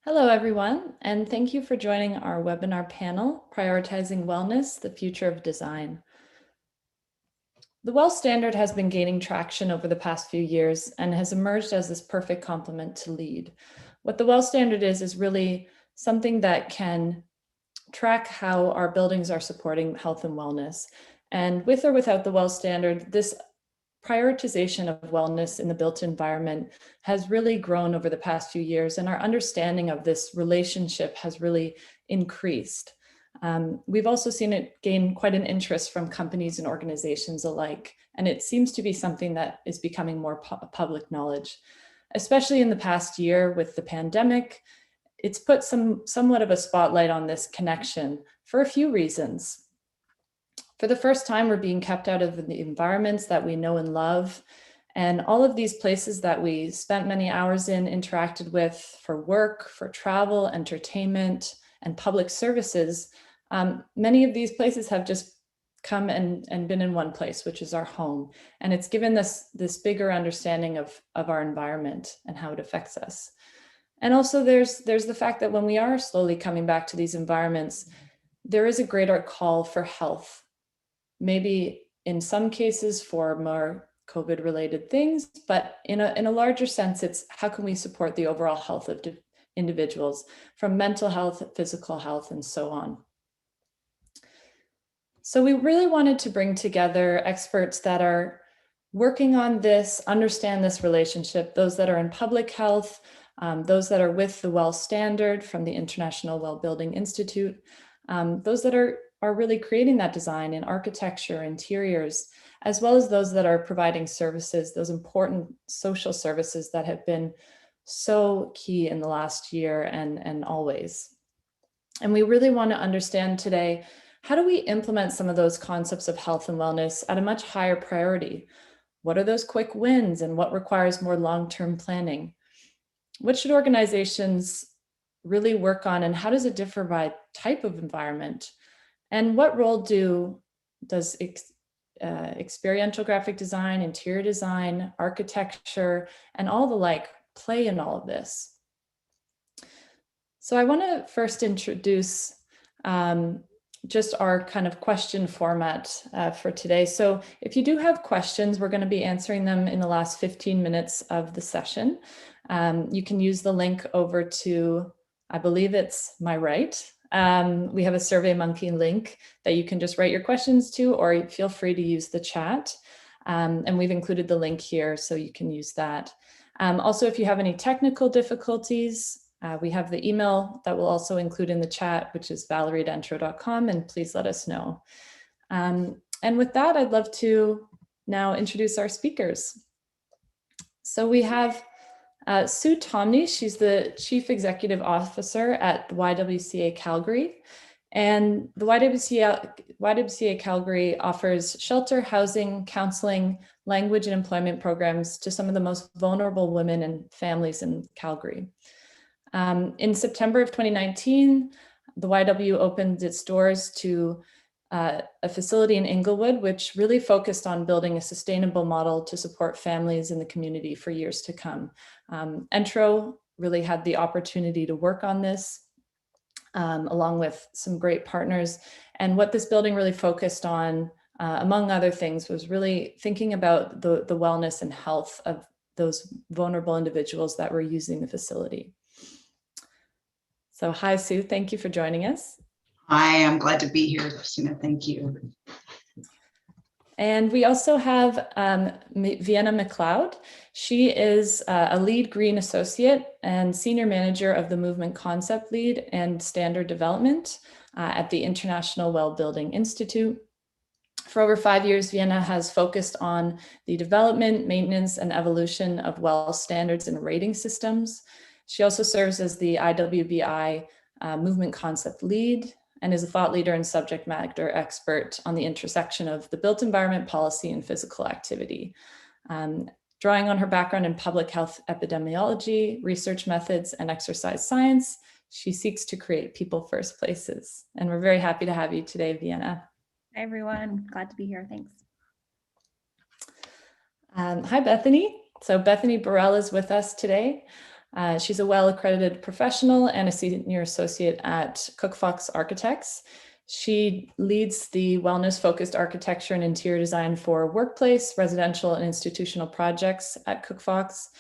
Hello, everyone, and thank you for joining our webinar panel, Prioritizing Wellness, the Future of Design. The WELL standard has been gaining traction over the past few years and has emerged as this perfect complement to LEED. What the WELL standard is really something that can track how our buildings are supporting health and wellness. And with or without the WELL standard, this prioritization of wellness in the built environment has really grown over the past few years, and our understanding of this relationship has really increased. We've also seen it gain quite an interest from companies and organizations alike, and it seems to be something that is becoming more public knowledge, especially in the past year with the pandemic. It's put somewhat of a spotlight on this connection for a few reasons. For the first time, we're being kept out of the environments that we know and love. And all of these places that we spent many hours in, interacted with for work, for travel, entertainment, and public services, many of these places have just come and been in one place, which is our home. And it's given this bigger understanding of our environment and how it affects us. And also there's the fact that when we are slowly coming back to these environments, there is a greater call for health. Maybe in some cases for more COVID-related things, but in a larger sense, it's how can we support the overall health of individuals, from mental health, physical health, and so on. So we really wanted to bring together experts that are working on this, understand this relationship, those that are in public health, those that are with the WELL standard from the International Wellbuilding Institute, those that are really creating that design in architecture, interiors, as well as those that are providing services, those important social services that have been so key in the last year and always. And we really want to understand today, how do we implement some of those concepts of health and wellness at a much higher priority? What are those quick wins and what requires more long-term planning? What should organizations really work on, and how does it differ by type of environment? And what role does experiential graphic design, interior design, architecture, and all the like play in all of this? So I want to first introduce just our kind of question format for today. So if you do have questions, we're going to be answering them in the last 15 minutes of the session. You can use the link over to, I believe it's my right. We have a SurveyMonkey link that you can just write your questions to, or feel free to use the chat. And we've included the link here so you can use that. Also, if you have any technical difficulties, we have the email that we'll also include in the chat, which is valerie@entro.com, and please let us know. And with that, I'd love to now introduce our speakers. So we have Sue Tomney. She's the Chief Executive Officer at the YWCA Calgary. And the YWCA Calgary offers shelter, housing, counseling, language, and employment programs to some of the most vulnerable women and families in Calgary. In September of 2019, the YW opened its doors to a facility in Inglewood, which really focused on building a sustainable model to support families in the community for years to come. Entro really had the opportunity to work on this along with some great partners. And what this building really focused on, among other things, was really thinking about the wellness and health of those vulnerable individuals that were using the facility. So hi, Sue, thank you for joining us. Hi, I'm glad to be here, Christina. Thank you. And we also have Vienna McLeod. She is a lead green associate and senior manager of the movement concept lead and standard development at the International Wellbuilding Institute. For over 5 years, Vienna has focused on the development, maintenance, and evolution of WELL standards and rating systems. She also serves as the IWBI movement concept lead and is a thought leader and subject matter expert on the intersection of the built environment policy and physical activity. Drawing on her background in public health epidemiology, research methods, and exercise science, she seeks to create people-first places. And we're very happy to have you today, Vienna. Hi, everyone. Glad to be here. Thanks. Hi, Bethany. So Bethany Burrell is with us today. She's a well-accredited professional and a senior associate at Cook Fox Architects. She leads the wellness-focused architecture and interior design for workplace, residential, and institutional projects at Cook Fox.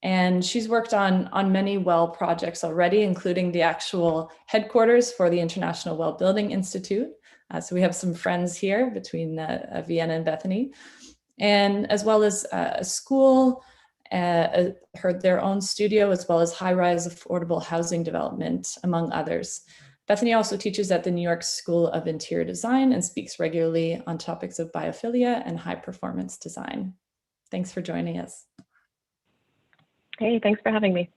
And she's worked on many well projects already, including the actual headquarters for the International Wellbuilding Institute. So we have some friends here between Vienna and Bethany, and as well as a school, their own studio, as well as high-rise affordable housing development, among others. Bethany also teaches at the New York School of Interior Design and speaks regularly on topics of biophilia and high-performance design. Thanks for joining us. Hey, thanks for having me.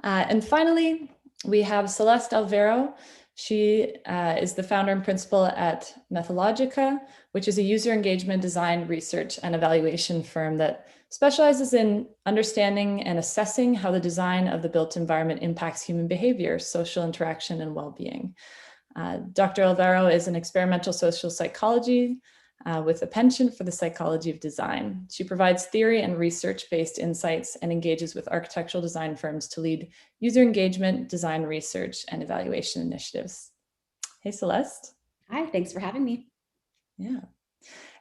And finally, we have Celeste Alvaro. She is the founder and principal at Methodologica, which is a user engagement design, research, and evaluation firm that specializes in understanding and assessing how the design of the built environment impacts human behavior, social interaction, and well-being. Dr. Alvaro is an experimental social psychology with a penchant for the psychology of design. She provides theory and research-based insights and engages with architectural design firms to lead user engagement, design research, and evaluation initiatives. Hey, Celeste. Hi, thanks for having me. Yeah.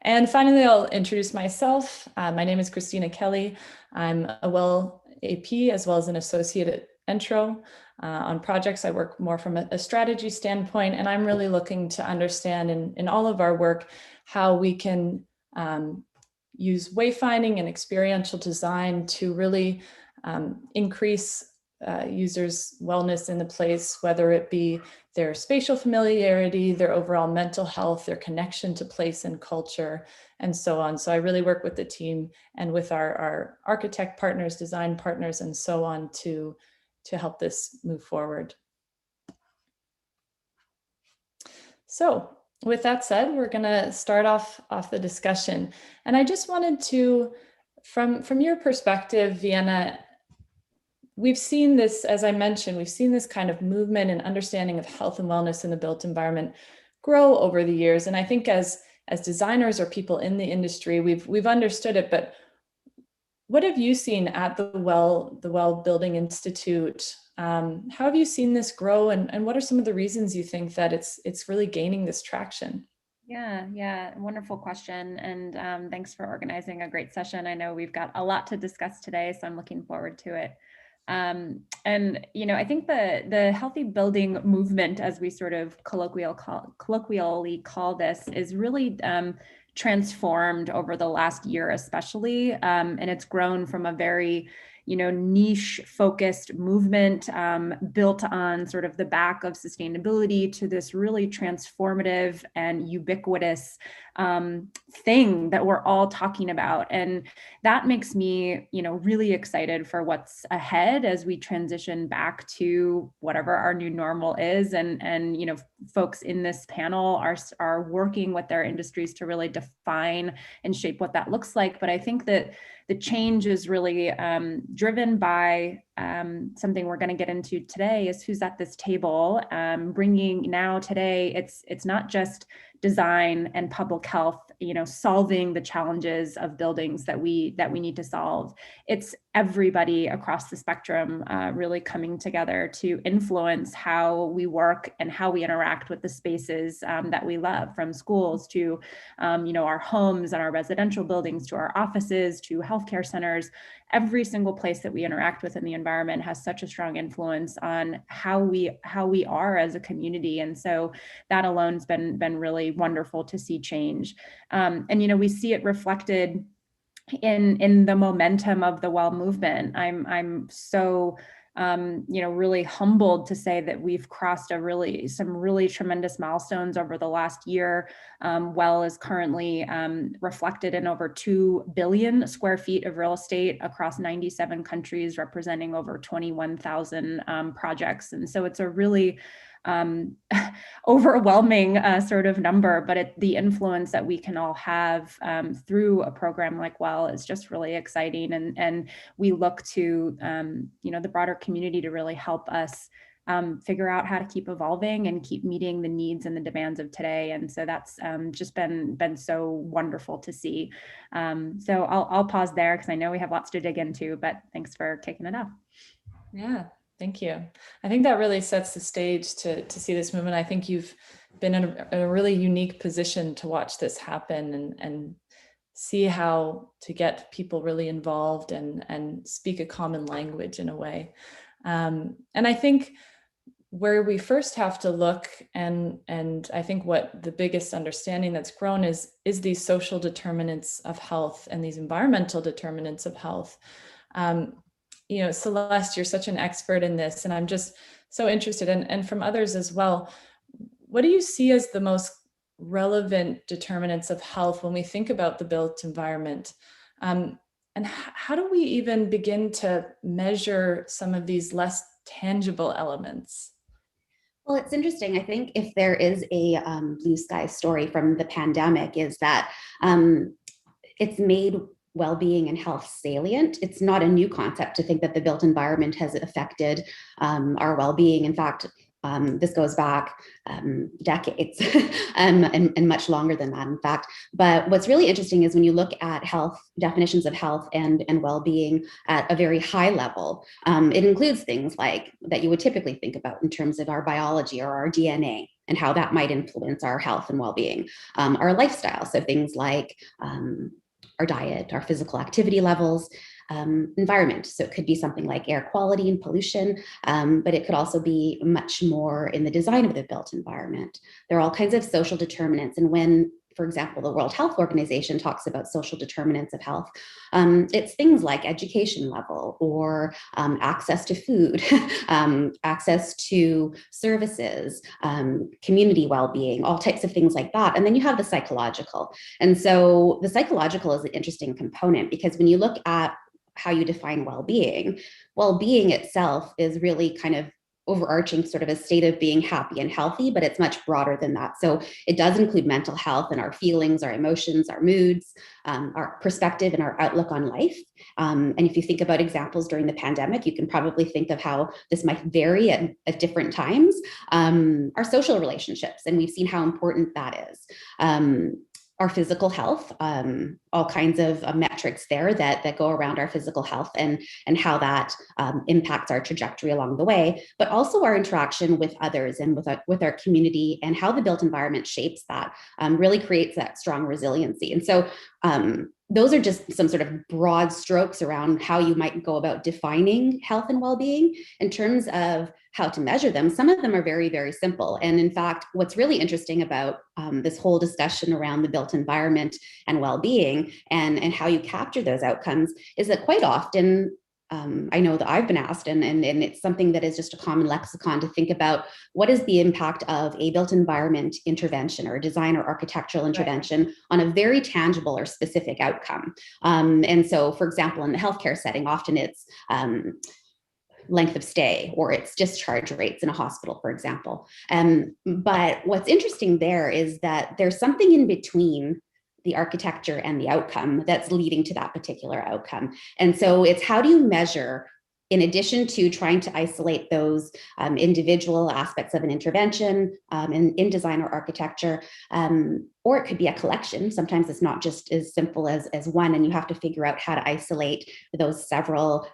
And finally, I'll introduce myself. My name is Christina Kelly. I'm a WELL AP as well as an associate at Entro. On projects, I work more from a strategy standpoint, and I'm really looking to understand in all of our work how we can use wayfinding and experiential design to really increase users' wellness in the place, whether it be their spatial familiarity, their overall mental health, their connection to place and culture, and so on. So I really work with the team and with our architect partners, design partners, and so on to help this move forward. So with that said, we're going to start off the discussion. And I just wanted to, from your perspective, Vienna, we've seen this, as I mentioned, we've seen this kind of movement and understanding of health and wellness in the built environment grow over the years. And I think as designers or people in the industry, we've understood it, but what have you seen at the Wellbuilding Institute? How have you seen this grow, and what are some of the reasons you think that it's really gaining this traction? Yeah, wonderful question. And thanks for organizing a great session. I know we've got a lot to discuss today, so I'm looking forward to it. And I think the healthy building movement, as we sort of colloquially call this, is really transformed over the last year, especially, and it's grown from a very niche focused movement built on sort of the back of sustainability to this really transformative and ubiquitous thing that we're all talking about. And that makes me, really excited for what's ahead as we transition back to whatever our new normal is. And folks in this panel are working with their industries to really define and shape what that looks like. But I think that the change is really driven by something we're going to get into today, is who's at this table, bringing now today. It's not just design and public health, solving the challenges of buildings that we need to solve. It's everybody across the spectrum really coming together to influence how we work and how we interact with the spaces that we love, from schools to our homes and our residential buildings, to our offices, to healthcare centers. Every single place that we interact with in the environment has such a strong influence on how we are as a community. And so that alone's been really wonderful to see change. And we see it reflected in the momentum of the WELL movement. I'm so really humbled to say that we've crossed some really tremendous milestones over the last year. WELL is currently reflected in over 2 billion square feet of real estate across 97 countries, representing over 21,000 projects. And so it's a really overwhelming sort of number, but the influence that we can all have through a program like WELL is just really exciting. And we look to the broader community to really help us figure out how to keep evolving and keep meeting the needs and the demands of today. And so that's just been so wonderful to see. So I'll pause there because I know we have lots to dig into, but thanks for kicking it off. Yeah, thank you. I think that really sets the stage to see this movement. I think you've been in a really unique position to watch this happen and see how to get people really involved and speak a common language in a way. And I think where we first have to look, and I think what the biggest understanding that's grown is these social determinants of health and these environmental determinants of health. You know, Celeste, you're such an expert in this, and I'm just so interested, and from others as well. What do you see as the most relevant determinants of health when we think about the built environment? And how do we even begin to measure some of these less tangible elements? Well, it's interesting. I think if there is a blue sky story from the pandemic, is that it's made well-being and health salient. It's not a new concept to think that the built environment has affected our well-being. In fact, this goes back decades and much longer than that, in fact. But what's really interesting is when you look at health, definitions of health and well-being at a very high level, it includes things like that you would typically think about in terms of our biology or our DNA and how that might influence our health and well-being, our lifestyle. So things like our diet, our physical activity levels, environment. So it could be something like air quality and pollution, but it could also be much more in the design of the built environment. There are all kinds of social determinants. And when, for example, the World Health Organization talks about social determinants of health, it's things like education level or access to food, access to services, community well-being, all types of things like that. And then you have the psychological. And so the psychological is an interesting component because when you look at how you define well-being, well-being itself is really kind of overarching sort of a state of being happy and healthy, but it's much broader than that. So it does include mental health and our feelings, our emotions, our moods, our perspective and our outlook on life. And if you think about examples during the pandemic, you can probably think of how this might vary at different times. Our social relationships, and we've seen how important that is. Our physical health, all kinds of metrics there that go around our physical health and how that impacts our trajectory along the way, but also our interaction with others and with our community and how the built environment shapes that, really creates that strong resiliency. And so those are just some sort of broad strokes around how you might go about defining health and well-being. In terms of how to measure them, some of them are very, very simple. And in fact, what's really interesting about this whole discussion around the built environment and well-being and how you capture those outcomes is that quite often, I know that I've been asked, and it's something that is just a common lexicon to think about, what is the impact of a built environment intervention or a design or architectural intervention on a very tangible or specific outcome? And so, for example, in the healthcare setting, often it's length of stay or its discharge rates in a hospital, for example. But what's interesting there is that there's something in between the architecture and the outcome that's leading to that particular outcome. And so it's how do you measure, in addition to trying to isolate those individual aspects of an intervention in design or architecture, or it could be a collection. Sometimes it's not just as simple as one, and you have to figure out how to isolate those several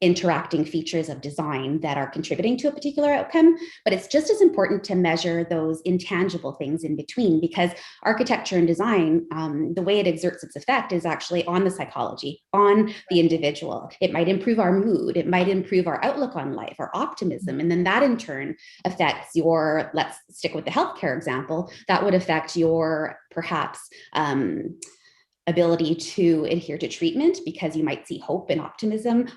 interacting features of design that are contributing to a particular outcome. But it's just as important to measure those intangible things in between, because architecture and design, the way it exerts its effect is actually on the psychology, on the individual. It might improve our mood, it might improve our outlook on life, our optimism, and then that in turn affects your, let's stick with the healthcare example, that would affect your perhaps ability to adhere to treatment, because you might see hope and optimism.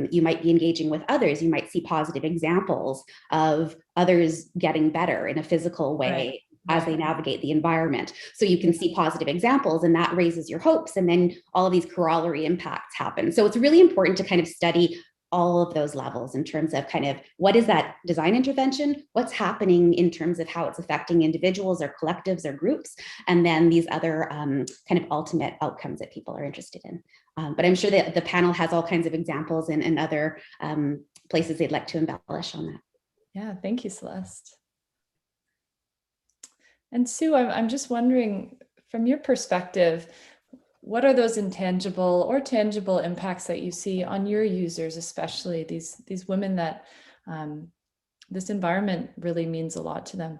You might be engaging with others. You might see positive examples of others getting better in a physical way as they navigate the environment. So you can see positive examples, and that raises your hopes. And then all of these corollary impacts happen. So it's really important to kind of study all of those levels in terms of kind of what is that design intervention, what's happening in terms of how it's affecting individuals or collectives or groups, and then these other kind of ultimate outcomes that people are interested in. But I'm sure that the panel has all kinds of examples and other places they'd like to embellish on that. Yeah, thank you, Celeste. And Sue, I'm just wondering, from your perspective, what are those intangible or tangible impacts that you see on your users, especially these women that this environment really means a lot to them?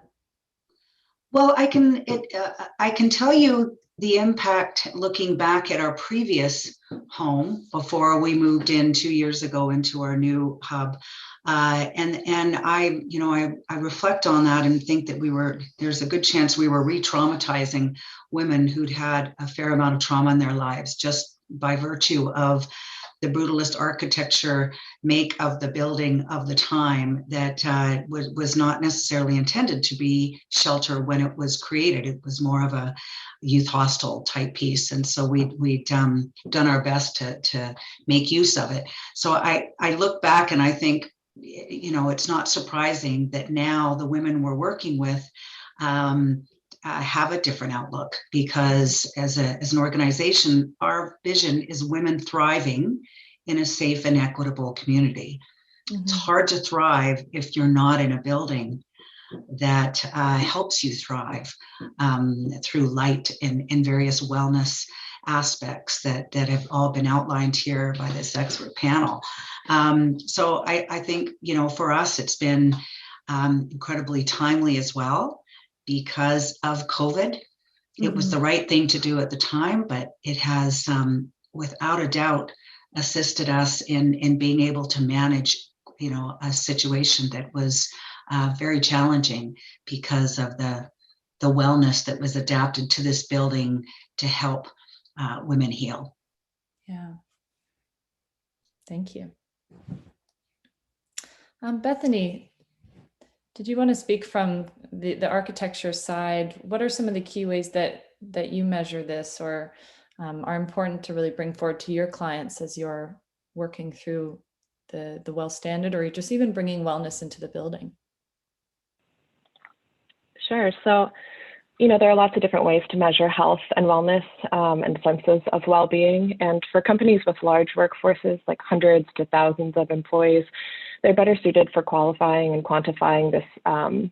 Well, I can tell you the impact looking back at our previous home before we moved in 2 years ago into our new hub. And I reflect on that and think that there's a good chance we were re-traumatizing women who'd had a fair amount of trauma in their lives just by virtue of the brutalist architecture make of the building of the time that was not necessarily intended to be shelter when it was created. It was more of a youth hostel type piece. And so we'd done our best to make use of it. So I look back and I think, it's not surprising that now the women we're working with have a different outlook, because as an organization, our vision is women thriving in a safe and equitable community. Mm-hmm. It's hard to thrive if you're not in a building that helps you thrive through light and various wellness aspects that have all been outlined here by this expert panel. So I think, for us, it's been incredibly timely as well. Because of COVID, it was the right thing to do at the time, but it has, without a doubt, assisted us in being able to manage, a situation that was very challenging because of the wellness that was adapted to this building to help women heal. Yeah. Thank you. Bethany, did you want to speak from the architecture side? What are some of the key ways that you measure this or are important to really bring forward to your clients as you're working through the WELL standard, or just even bringing wellness into the building? Sure. So, there are lots of different ways to measure health and wellness and senses of well-being. And for companies with large workforces, like hundreds to thousands of employees, they're better suited for qualifying and quantifying this kind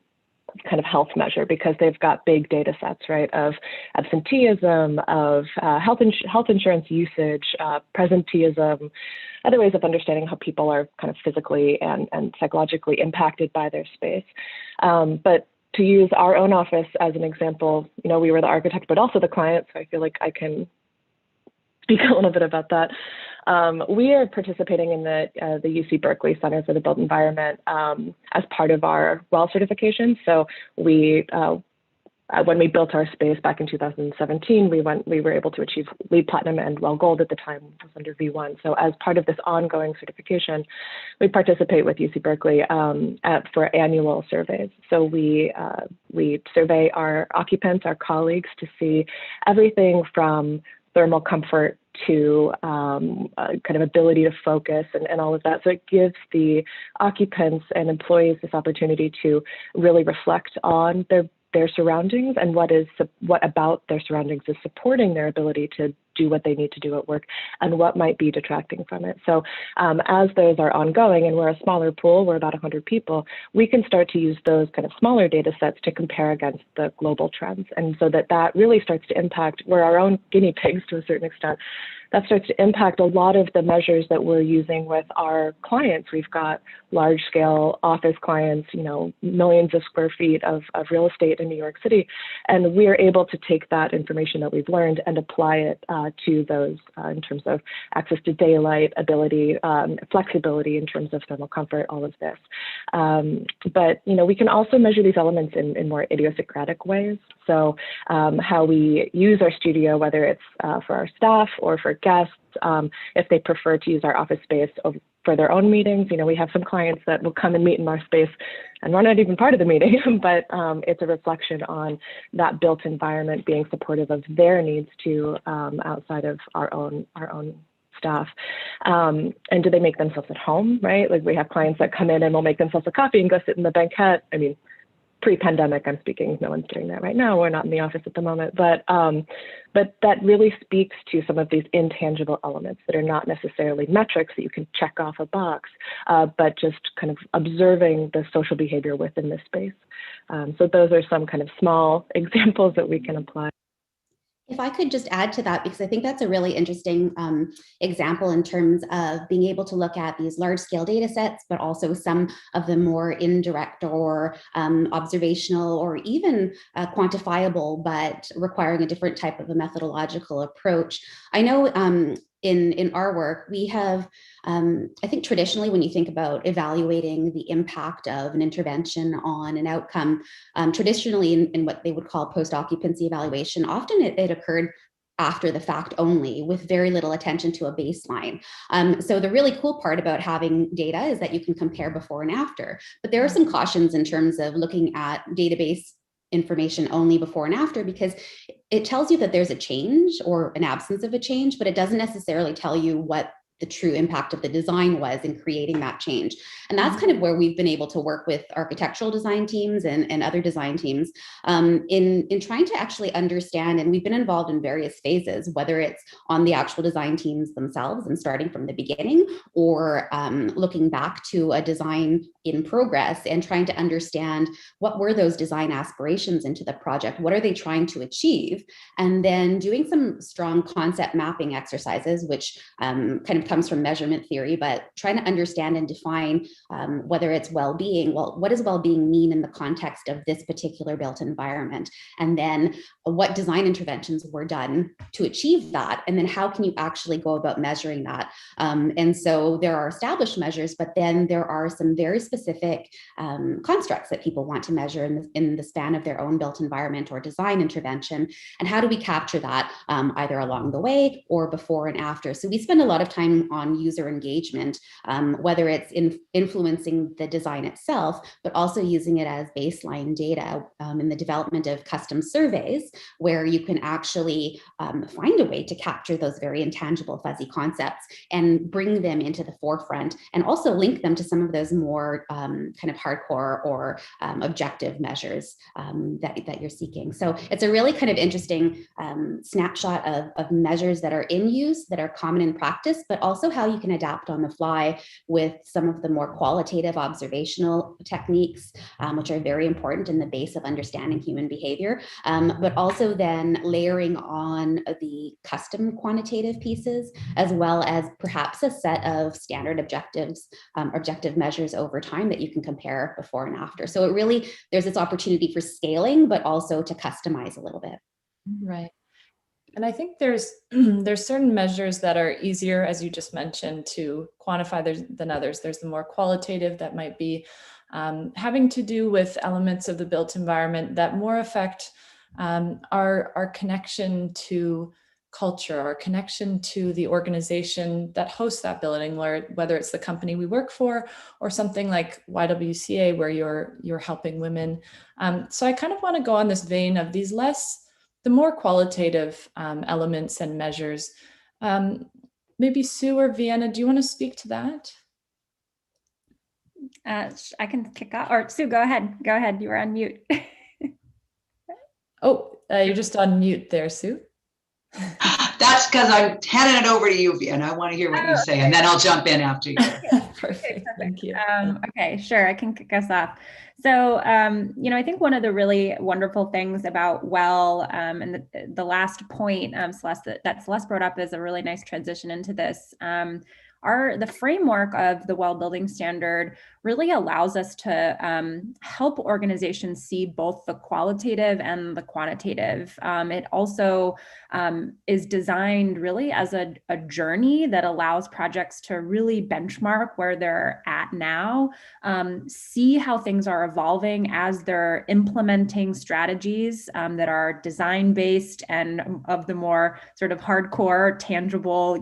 of health measure, because they've got big data sets, right, of absenteeism, of health insurance usage, presenteeism, other ways of understanding how people are kind of physically and psychologically impacted by their space. But to use our own office as an example, we were the architect, but also the client, so I feel like I can speak a little bit about that. We are participating in the UC Berkeley Center for the Built Environment as part of our WELL certification. So when we built our space back in 2017, we were able to achieve LEED Platinum and WELL Gold at the time. It was under V1. So as part of this ongoing certification, we participate with UC Berkeley for annual surveys. So we survey our occupants, our colleagues, to see everything from thermal comfort to kind of ability to focus and all of that. So it gives the occupants and employees this opportunity to really reflect on their surroundings and what about their surroundings is supporting their ability to do what they need to do at work and what might be detracting from it. So as those are ongoing, and we're a smaller pool, we're about 100 people, we can start to use those kind of smaller data sets to compare against the global trends. And so that really starts to impact, we're our own guinea pigs to a certain extent, that starts to impact a lot of the measures that we're using with our clients. We've got large scale office clients, millions of square feet of real estate in New York City. And we're able to take that information that we've learned and apply it to those in terms of access to daylight, ability, flexibility in terms of thermal comfort, all of this. But we can also measure these elements in more idiosyncratic ways. So how we use our studio, whether it's for our staff or for guests, if they prefer to use our office space for their own meetings. We have some clients that will come and meet in our space and we're not even part of the meeting, but it's a reflection on that built environment being supportive of their needs too, outside of our own staff. And do they make themselves at home, right? Like we have clients that come in and will make themselves a coffee and go sit in the banquette. pre-pandemic, I'm speaking, no one's doing that right now. We're not in the office at the moment, but that really speaks to some of these intangible elements that are not necessarily metrics that you can check off a box, but just kind of observing the social behavior within this space. So those are some kind of small examples that we can apply. If I could just add to that, because I think that's a really interesting example in terms of being able to look at these large scale data sets, but also some of the more indirect or observational or even quantifiable, but requiring a different type of a methodological approach. I know in our work, we have, I think traditionally, when you think about evaluating the impact of an intervention on an outcome, traditionally in what they would call post-occupancy evaluation, often it occurred after the fact only, with very little attention to a baseline. So the really cool part about having data is that you can compare before and after, but there are some cautions in terms of looking at database information only before and after, because it tells you that there's a change or an absence of a change, but it doesn't necessarily tell you what the true impact of the design was in creating that change. And that's kind of where we've been able to work with architectural design teams and other design teams in trying to actually understand, and we've been involved in various phases, whether it's on the actual design teams themselves and starting from the beginning, or looking back to a design in progress and trying to understand what were those design aspirations into the project, what are they trying to achieve, and then doing some strong concept mapping exercises, which kind of comes from measurement theory, but trying to understand and define whether it's well-being. Well, what does well-being mean in the context of this particular built environment? And then what design interventions were done to achieve that? And then how can you actually go about measuring that? And so there are established measures, but then there are some very specific constructs that people want to measure in the span of their own built environment or design intervention. And how do we capture that either along the way or before and after? So we spend a lot of time on user engagement, whether it's influencing the design itself, but also using it as baseline data in the development of custom surveys, where you can actually find a way to capture those very intangible, fuzzy concepts and bring them into the forefront, and also link them to some of those more kind of hardcore or objective measures that you're seeking. So it's a really kind of interesting snapshot of measures that are in use, that are common in practice, but also how you can adapt on the fly with some of the more qualitative observational techniques, which are very important in the base of understanding human behavior, but also then layering on the custom quantitative pieces, as well as perhaps a set of standard objectives, objective measures over time that you can compare before and after. So it really, there's this opportunity for scaling, but also to customize a little bit. Right. And I think there's certain measures that are easier, as you just mentioned, to quantify than others. There's the more qualitative that might be having to do with elements of the built environment that more affect our connection to culture, our connection to the organization that hosts that building, whether it's the company we work for or something like YWCA, where you're helping women. So I kind of want to go on this vein of the more qualitative elements and measures. Maybe Sue or Vienna, do you want to speak to that? I can kick off, or Sue, go ahead. Go ahead. You were on mute. Oh, you're just on mute there, Sue. That's because I'm handing it over to you, Vienna. I want to hear what you say, and then I'll jump in after you. Perfect. Thank you. Okay, sure. I can kick us off. So, I think one of the really wonderful things about Well, and the last point Celeste brought up is a really nice transition into this. The framework of the Well Building Standard really allows us to help organizations see both the qualitative and the quantitative. It also is designed really as a journey that allows projects to really benchmark where they're at now, see how things are evolving as they're implementing strategies that are design-based and of the more sort of hardcore, tangible,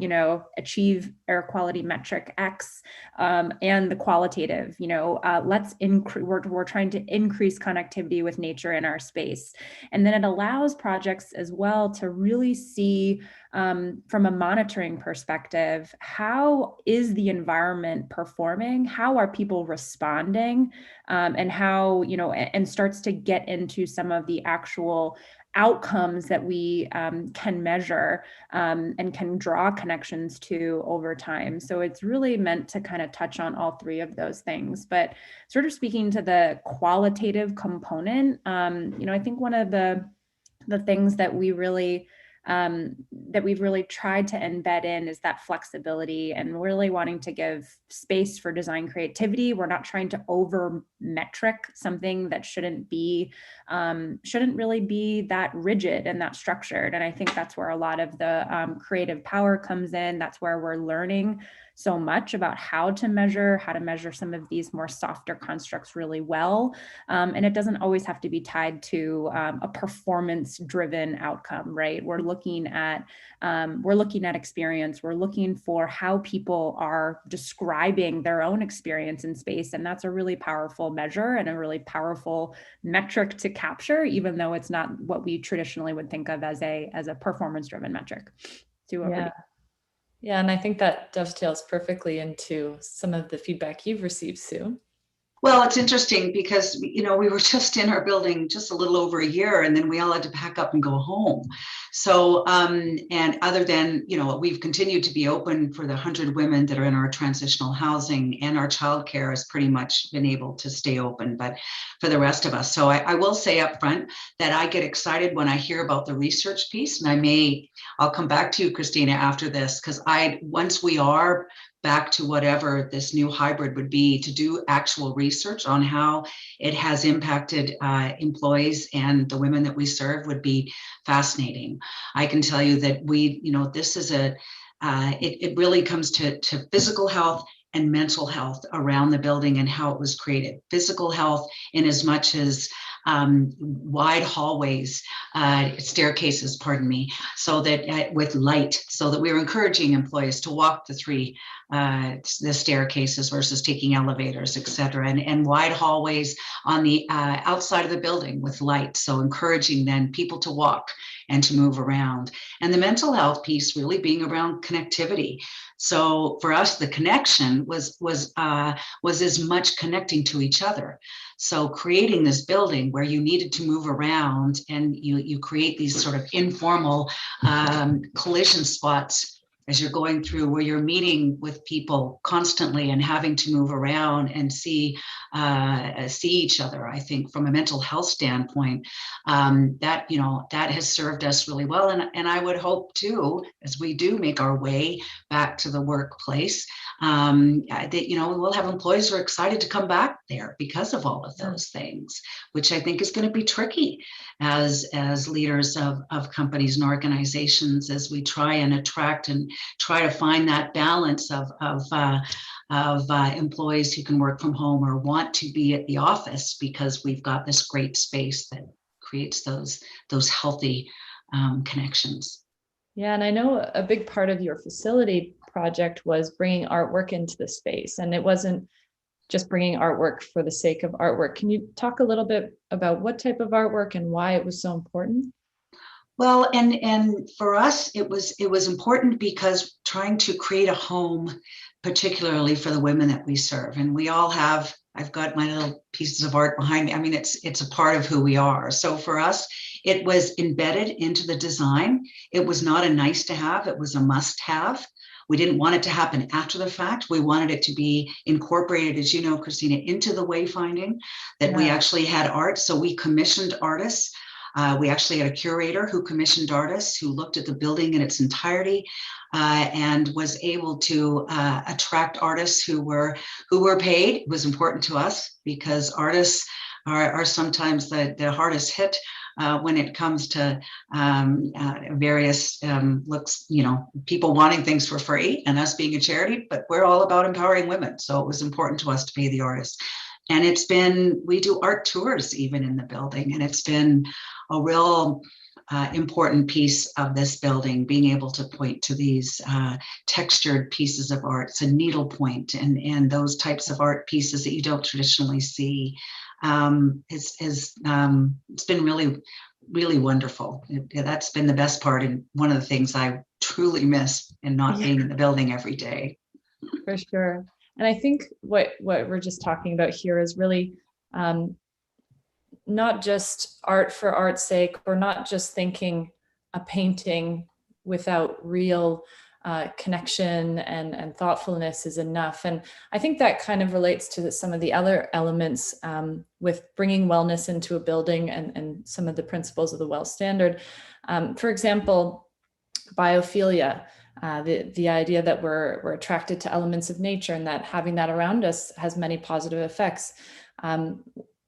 achieve air quality metric X, and the qualitative, we're trying to increase connectivity with nature in our space. And then it allows projects as well to really see from a monitoring perspective, how is the environment performing? How are people responding? And how, and starts to get into some of the actual outcomes that we can measure and can draw connections to over time. So it's really meant to kind of touch on all three of those things. But sort of speaking to the qualitative component, I think one of the things that we've really tried to embed in is that flexibility and really wanting to give space for design creativity. We're not trying to over metric something that shouldn't really be that rigid and that structured. And I think that's where a lot of the creative power comes in. That's where we're learning so much about how to measure some of these more softer constructs really well. And it doesn't always have to be tied to a performance-driven outcome, right? We're looking at experience. We're looking for how people are describing their own experience in space, and that's a really powerful measure and a really powerful metric to capture, even though it's not what we traditionally would think of as a performance-driven metric. Yeah, and I think that dovetails perfectly into some of the feedback you've received, Sue. Well, it's interesting because, we were just in our building just a little over a year, and then we all had to pack up and go home. So, and other than, we've continued to be open for the 100 women that are in our transitional housing, and our childcare has pretty much been able to stay open, but for the rest of us. So I will say up front that I get excited when I hear about the research piece, and I'll come back to you, Christina, after this, because once we are back to whatever this new hybrid would be, to do actual research on how it has impacted employees and the women that we serve would be fascinating. I can tell you that this is it really comes to physical health and mental health around the building and how it was created. Physical health in as much as wide hallways, staircases, so that with light, so that we were encouraging employees to walk the staircases versus taking elevators, et cetera, and wide hallways on the outside of the building with light. So encouraging then people to walk and to move around. And the mental health piece really being around connectivity. So for us, the connection was as much connecting to each other. So creating this building where you needed to move around, and you create these sort of informal collision spots as you're going through, where you're meeting with people constantly and having to move around and see each other. I think from a mental health standpoint, that has served us really well. And I would hope too, as we do make our way back to the workplace, that we'll have employees who are excited to come back there because of all of those things, which I think is going to be tricky as leaders of companies and organizations, as we try and attract and try to find that balance of employees who can work from home or want to be at the office, because we've got this great space that creates those healthy connections. Yeah, and I know a big part of your facility project was bringing artwork into the space, and it wasn't just bringing artwork for the sake of artwork. Can you talk a little bit about what type of artwork and why it was so important? Well, and for us, it was important because trying to create a home, particularly for the women that we serve, and we all have. I've got my little pieces of art behind me. I mean, it's a part of who we are. So for us, it was embedded into the design. It was not a nice to have, it was a must have. We didn't want it to happen after the fact. We wanted it to be incorporated, as you know, Christina, into the wayfinding, that we actually had art. So we commissioned artists. We actually had a curator who commissioned artists who looked at the building in its entirety and was able to attract artists who were paid. It was important to us because artists are sometimes the hardest hit when it comes to various looks, people wanting things for free and us being a charity, but we're all about empowering women. So it was important to us to pay the artists. And we do art tours even in the building, and it's been a real important piece of this building, being able to point to these textured pieces of art, so needlepoint and those types of art pieces that you don't traditionally see. It's been really, really wonderful. That's been the best part, and one of the things I truly miss in not being in the building every day. For sure. And I think what we're just talking about here is really not just art for art's sake, or not just thinking a painting without real connection and thoughtfulness is enough. And I think that kind of relates to some of the other elements with bringing wellness into a building and some of the principles of the WELL standard. For example, biophilia, the idea that we're attracted to elements of nature and that having that around us has many positive effects.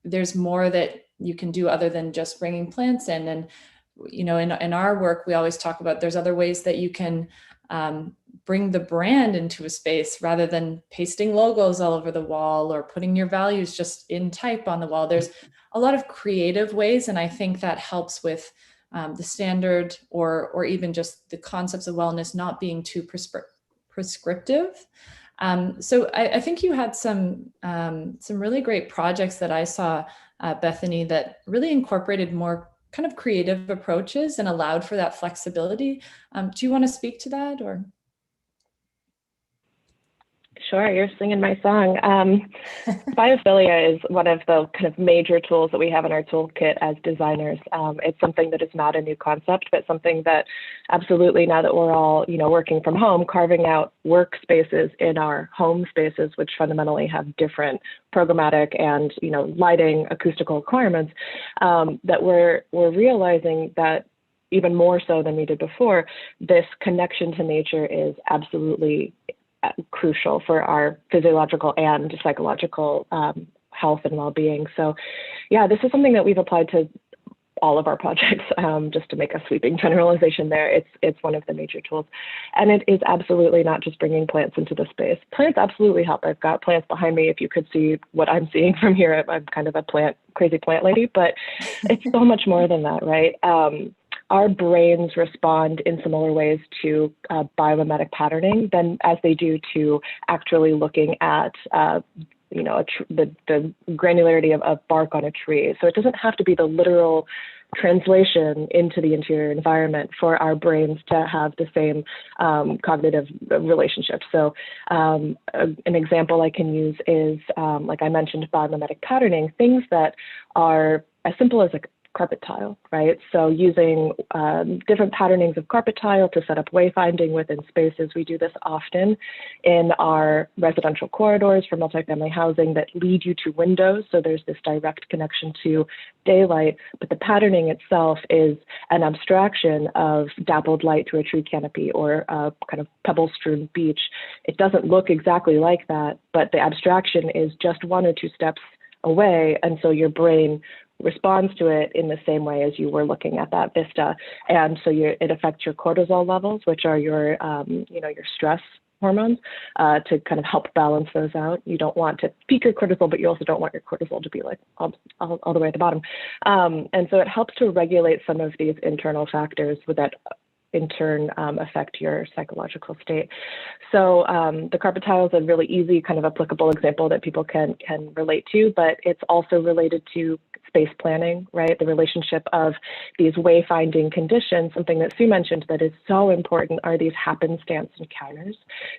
There's more that you can do other than just bringing plants in. And, you know, in our work, we always talk about there's other ways that you can bring the brand into a space rather than pasting logos all over the wall or putting your values just in type on the wall. There's a lot of creative ways. And I think that helps with the standard or even just the concepts of wellness not being too prescriptive. So I think you had some really great projects that I saw, Bethany, that really incorporated more kind of creative approaches and allowed for that flexibility. Do you want to speak to that, or? Sure, you're singing my song. Biophilia is one of the kind of major tools that we have in our toolkit as designers. It's something that is not a new concept, but something that absolutely, now that we're all, you know, working from home, carving out workspaces in our home spaces, which fundamentally have different programmatic and, you know, lighting, acoustical requirements, that we're realizing that even more so than we did before, this connection to nature is absolutely crucial for our physiological and psychological health and well-being. So yeah, this is something that we've applied to all of our projects, just to make a sweeping generalization there. It's one of the major tools. And it is absolutely not just bringing plants into the space. Plants absolutely help. I've got plants behind me. If you could see what I'm seeing from here, I'm kind of a crazy plant lady, but it's so much more than that, right? Our brains respond in similar ways to biomimetic patterning than as they do to actually looking at you know, the granularity of bark on a tree. So it doesn't have to be the literal translation into the interior environment for our brains to have the same cognitive relationship. So an example I can use is, like I mentioned, biomimetic patterning, things that are as simple as a carpet tile, right? So using different patternings of carpet tile to set up wayfinding within spaces. We do this often in our residential corridors for multifamily housing that lead you to windows. So there's this direct connection to daylight, but the patterning itself is an abstraction of dappled light through a tree canopy or a kind of pebble-strewn beach. It doesn't look exactly like that, but the abstraction is just 1 or 2 steps away. And so your brain responds to it in the same way as you were looking at that vista. And so it affects your cortisol levels, which are your, you know, your stress hormones, to kind of help balance those out. You don't want to peak your cortisol, but you also don't want your cortisol to be like all the way at the bottom. And so it helps to regulate some of these internal factors that in turn affect your psychological state. So the carpet tile is a really easy kind of applicable example that people can relate to, but it's also related to space planning, right? The relationship of these wayfinding conditions. Something that Sue mentioned that is so important are these happenstance encounters,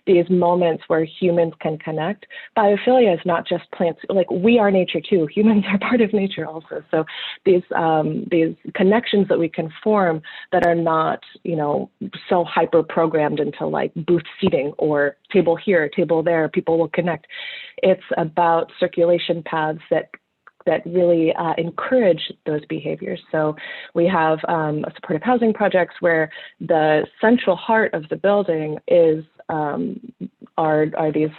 these moments where humans can connect. Biophilia is not just plants, like we are nature too. Humans are part of nature also. So these connections that we can form that are not, you know, so hyper programmed into like booth seating or table here, table there, people will connect. It's about circulation paths that really encourage those behaviors. So we have supportive housing projects where the central heart of the building is are these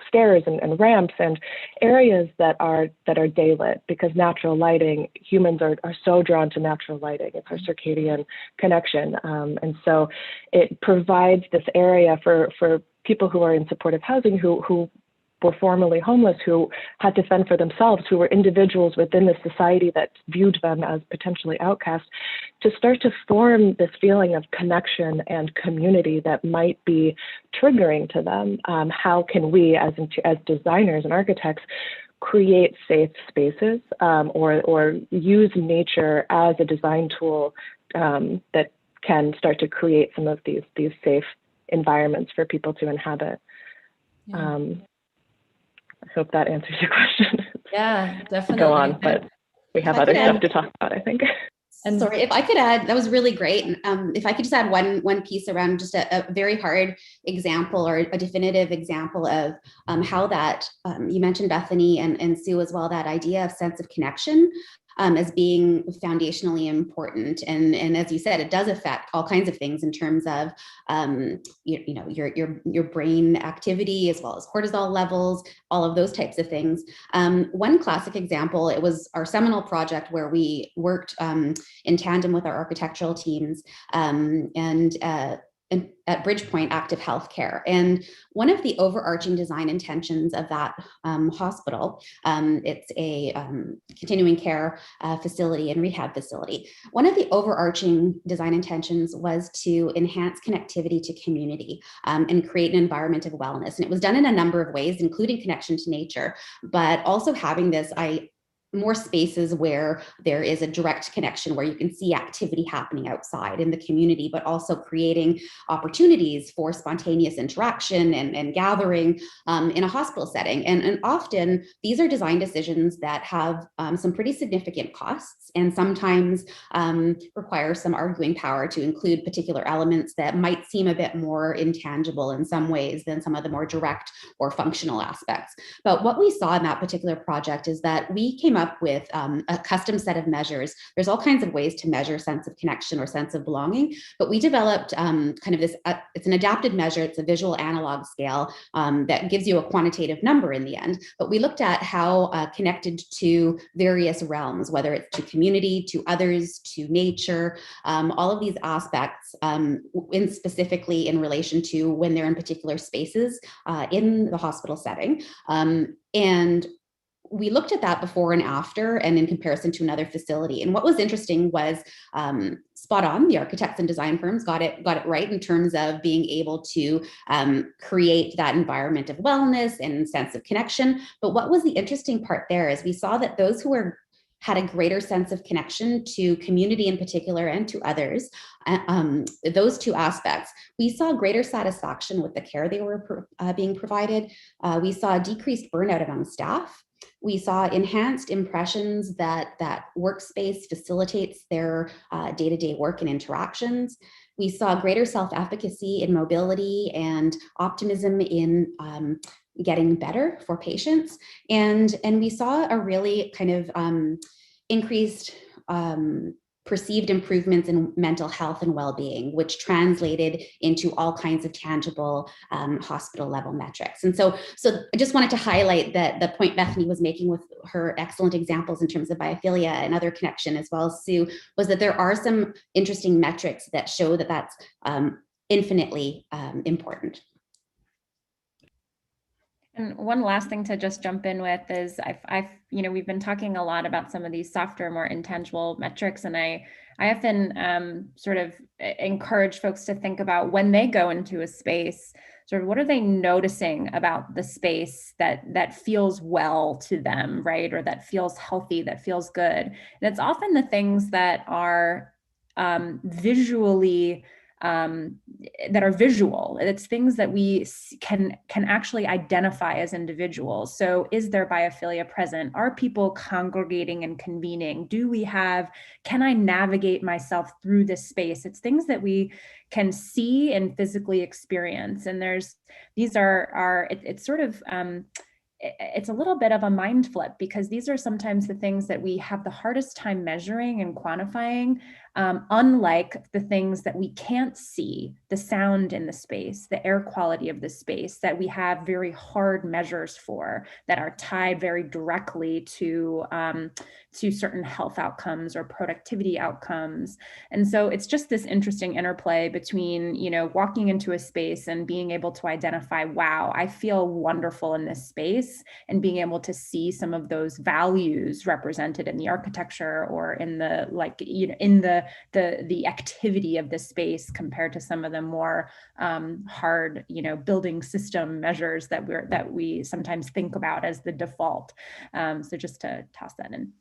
stairs and ramps and areas that are daylit, because natural lighting, humans are so drawn to natural lighting. It's our circadian connection. And so it provides this area for people who are in supportive housing who were formerly homeless, who had to fend for themselves, who were individuals within the society that viewed them as potentially outcast, to start to form this feeling of connection and community that might be triggering to them. How can we, as designers and architects, create safe spaces or use nature as a design tool that can start to create some of these safe environments for people to inhabit. Yeah. I hope that answers your question. Yeah, definitely. Go on, but we have other stuff to talk about, I think. And sorry, if I could add, that was really great. And if I could just add one piece around just a very hard example or a definitive example of how that, you mentioned Bethany and Sue as well, that idea of sense of connection as being foundationally important. And as you said, it does affect all kinds of things in terms of your brain activity as well as cortisol levels, all of those types of things. One classic example, it was our seminal project where we worked in tandem with our architectural teams and at Bridgepoint Active Healthcare. And one of the overarching design intentions of that hospital, it's a continuing care facility and rehab facility. One of the overarching design intentions was to enhance connectivity to community and create an environment of wellness. And it was done in a number of ways, including connection to nature, but also having this, more spaces where there is a direct connection, where you can see activity happening outside in the community, but also creating opportunities for spontaneous interaction and gathering in a hospital setting. And often these are design decisions that have some pretty significant costs and sometimes require some arguing power to include particular elements that might seem a bit more intangible in some ways than some of the more direct or functional aspects. But what we saw in that particular project is that we came up with a custom set of measures. There's all kinds of ways to measure sense of connection or sense of belonging, but we developed kind of this, it's an adapted measure, it's a visual analog scale that gives you a quantitative number in the end. But we looked at how connected to various realms, whether it's to community, to others, to nature, all of these aspects, specifically in relation to when they're in particular spaces in the hospital setting. And we looked at that before and after and in comparison to another facility. And what was interesting was spot on. The architects and design firms got it right in terms of being able to create that environment of wellness and sense of connection. But what was the interesting part there is we saw that those who had a greater sense of connection to community in particular and to others, those two aspects, we saw greater satisfaction with the care they were being provided. We saw decreased burnout among staff. We saw enhanced impressions that workspace facilitates their day-to-day work and interactions. We saw greater self-efficacy in mobility and optimism in getting better for patients. And we saw a really kind of increased perceived improvements in mental health and well-being, which translated into all kinds of tangible hospital level metrics. And so I just wanted to highlight that the point Bethany was making with her excellent examples in terms of biophilia and other connection, as well as Sue, was that there are some interesting metrics that show that that's infinitely important. And one last thing to just jump in with is we've been talking a lot about some of these softer, more intangible metrics, and I often sort of encourage folks to think about when they go into a space, sort of what are they noticing about the space that feels well to them, right? Or that feels healthy, that feels good. And it's often the things that are visually that are visual. It's things that we can actually identify as individuals. So is there biophilia present? Are people congregating and convening? Can I navigate myself through this space? It's things that we can see and physically experience. And it's a little bit of a mind flip, because these are sometimes the things that we have the hardest time measuring and quantifying, unlike the things that we can't see, the sound in the space, the air quality of the space, that we have very hard measures for, that are tied very directly to certain health outcomes or productivity outcomes. And so it's just this interesting interplay between, walking into a space and being able to identify, wow, I feel wonderful in this space, and being able to see some of those values represented in the architecture or in the activity of the space, compared to some of the more hard, building system measures that we sometimes think about as the default. So just to toss that in.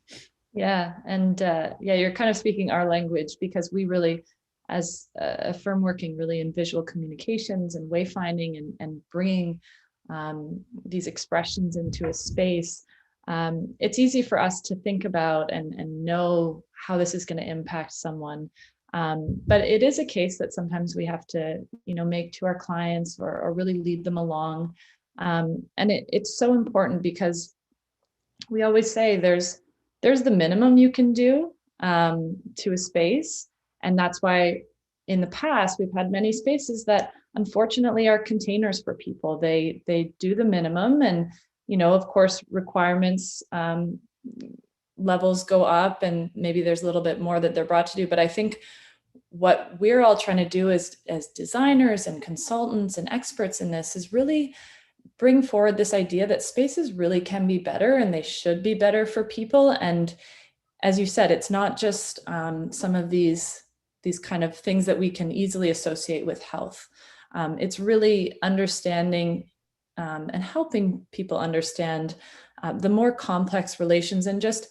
Yeah. And you're kind of speaking our language, because we really as a firm working really in visual communications and wayfinding and bringing these expressions into a space, it's easy for us to think about and know how this is going to impact someone. But it is a case that sometimes we have to, make to our clients or really lead them along. And it's so important because we always say there's the minimum you can do to a space. And that's why in the past, we've had many spaces that unfortunately are containers for people. They do the minimum, and, of course, requirements levels go up, and maybe there's a little bit more that they're brought to do. But I think what we're all trying to do as designers and consultants and experts in this is really bring forward this idea that spaces really can be better, and they should be better for people. And as you said, it's not just some of these kind of things that we can easily associate with health. It's really understanding and helping people understand the more complex relations. And just,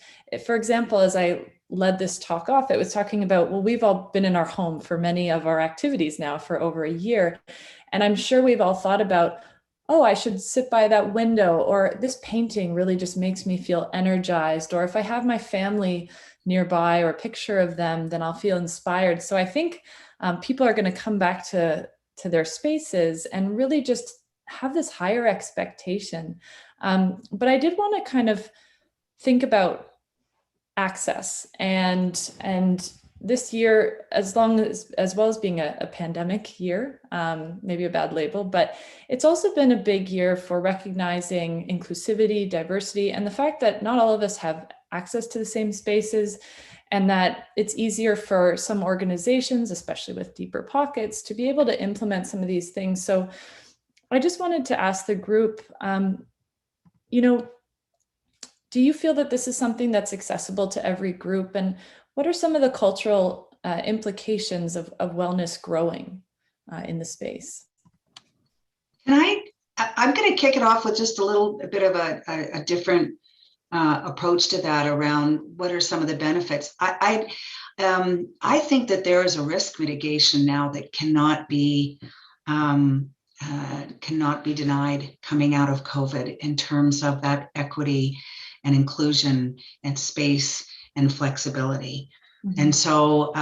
for example, as I led this talk off, it was talking about, well, we've all been in our home for many of our activities now for over a year. And I'm sure we've all thought about, oh, I should sit by that window, or this painting really just makes me feel energized. Or if I have my family nearby or a picture of them, then I'll feel inspired. So I think people are going to come back to their spaces and really just have this higher expectation. But I did want to kind of think about access and this year, as well as being a pandemic year, maybe a bad label, but it's also been a big year for recognizing inclusivity, diversity, and the fact that not all of us have access to the same spaces, and that it's easier for some organizations, especially with deeper pockets, to be able to implement some of these things. So I just wanted to ask the group, do you feel that this is something that's accessible to every group? And what are some of the cultural implications of wellness growing in the space? I'm going to kick it off with just a little bit of a different approach to that around what are some of the benefits. I think that there is a risk mitigation now that cannot be denied coming out of COVID in terms of that equity and inclusion and space and flexibility. Mm-hmm. And so,